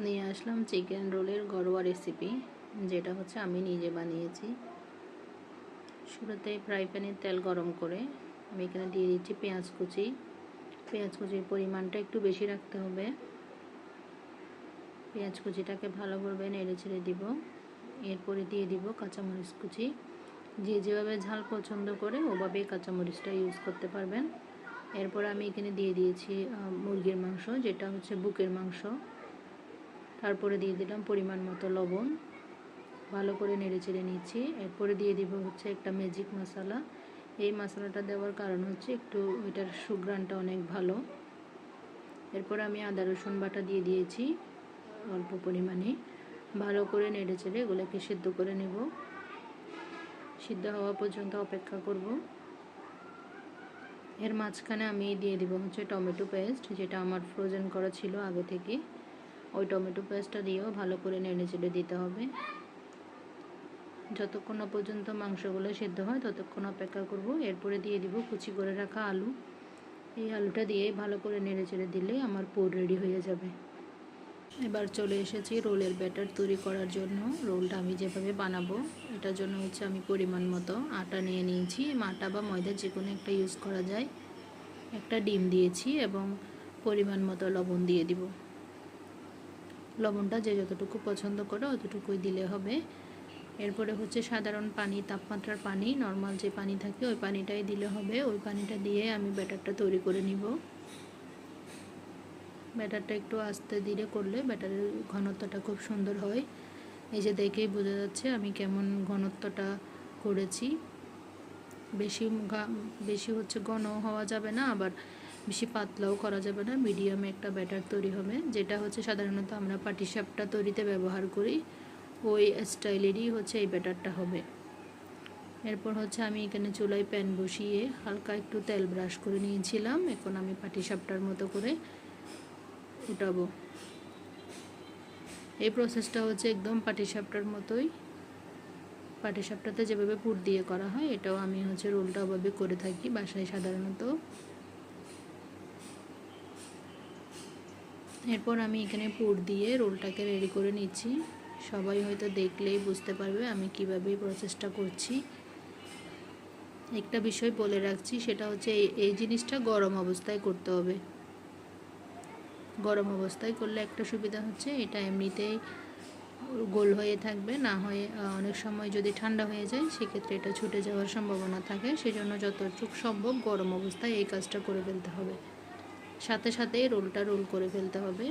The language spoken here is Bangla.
নিয়ে আসলাম চিকেন রোলের ঘরোয়া রেসিপি, যেটা হচ্ছে আমি নিজে বানিয়েছি। শুরুতে ফ্রাই প্যানে তেল গরম করে আমি এখানে দিয়ে দিচ্ছি পেঁয়াজ কুচি। পেঁয়াজ কুচির পরিমাণটা একটু বেশি রাখতে হবে। পেঁয়াজ কুচিটাকে ভালোভাবে নেড়ে ছেড়ে দিব। এরপরে দিয়ে দিব কাঁচামরিচ কুচি। যে যেভাবে ঝাল পছন্দ করে ওভাবেই কাঁচামরিচটা ইউজ করতে পারবেন। এরপর আমি এখানে দিয়ে দিয়েছি মুরগির মাংস, যেটা হচ্ছে বুকের মাংস। তারপরে দিয়ে দিলাম পরিমাণ মতো লবণ। ভালো করে নেড়ে চেড়ে নিচ্ছি। এরপরে দিয়ে দিব হচ্ছে একটা ম্যাজিক মশলা। এই মশলাটা দেওয়ার কারণ হচ্ছে একটু এটার সুঘ্রাণটা অনেক ভালো। এরপর আমি আদা রসুন বাটা দিয়ে দিয়েছি অল্প পরিমাণে। ভালো করে নেড়ে চেড়ে এগুলোকে সিদ্ধ করে নেব। সিদ্ধ হওয়া পর্যন্ত অপেক্ষা করব। এর মাঝখানে আমি দিয়ে দিব হচ্ছে টমেটো পেস্ট, যেটা আমার ফ্রোজেন করা ছিল আগে থেকে। ওই টমেটো পেস্টটা দিয়েও ভালো করে নেড়ে চেড়ে দিতে হবে। যতক্ষণ না পর্যন্ত মাংসগুলো সিদ্ধ হয় ততক্ষণ অপেক্ষা করব। এরপরে দিয়ে দিব কুচি করে রাখা আলু। এই আলুটা দিয়ে ভালো করে নেড়ে চেড়ে দিলে আমার পুর রেডি হয়ে যাবে। এবার চলে এসেছি রোলের ব্যাটার তৈরি করার জন্য। রোলটা আমি যেভাবে বানাবো এটার জন্য হচ্ছে আমি পরিমাণ মতো আটা নিয়ে নিয়েছি। আটা বা ময়দা যে কোনো একটা ইউজ করা যায়। একটা ডিম দিয়েছি এবং পরিমাণ মতো লবণ দিয়ে দিব। লবণটা যে যতটুকু পছন্দ করে অতটুকুই দিলে হবে। এরপরে হচ্ছে সাধারণ পানি, তাপমাত্রার পানি, নর্মাল যে পানি থাকে ওই পানিটাই দিলে হবে। ওই পানিটা দিয়ে আমি ব্যাটারটা তৈরি করে নিব। ব্যাটারটা একটু আস্তে ধীরে করলে ব্যাটারের ঘনত্বটা খুব সুন্দর হয়। এই যে দেখেই বোঝা যাচ্ছে আমি কেমন ঘনত্বটা করেছি। বেশি হচ্ছে ঘন হওয়া যাবে না, আবার বেশি পাতলাও করা যাবে না। মিডিয়ামে একটা ব্যাটার তৈরি হবে, যেটা হচ্ছে সাধারণত আমরা পাটিসাপটা তৈরিতে ব্যবহার করি। ওই স্টাইলেরই হচ্ছে এই ব্যাটারটা হবে। এরপর হচ্ছে আমি এখানে চুলায় প্যান বসিয়ে হালকা একটু তেল ব্রাশ করে নিয়েছিলাম। এখন আমি পাটিসাপটার মতো করে উঠাবো। এই প্রসেসটা হচ্ছে একদম পাটিসাপটার মতোই। পাটিসাপটাতে যেভাবে পুর দিয়ে করা হয় এটাও আমি হচ্ছে রোলটা ওভাবে করে থাকি বাসায় সাধারণত। এরপর আমি এখানে পুর দিয়ে রোলটাকে রেডি করে নিচ্ছি। সবাই হয়তো দেখলেই বুঝতে পারবে আমি কিভাবে এই প্রসেসটা করছি। একটা বিষয় বলে রাখছি, সেটা হচ্ছে এই জিনিসটা গরম অবস্থায় করতে হবে। গরম অবস্থায় করলে একটা সুবিধা হচ্ছে এটা এমনিতেই গোল হয়ে থাকবে, না হয়ে অনেক সময় যদি ঠান্ডা হয়ে যায় সেক্ষেত্রে এটা ছুটে যাওয়ার সম্ভাবনা থাকে। সেজন্য যতটুকু সম্ভব গরম অবস্থায় এই কাজটা করে ফেলতে হবে। সাথে সাথেই রোলটা রোল করে ফেলতে হবে।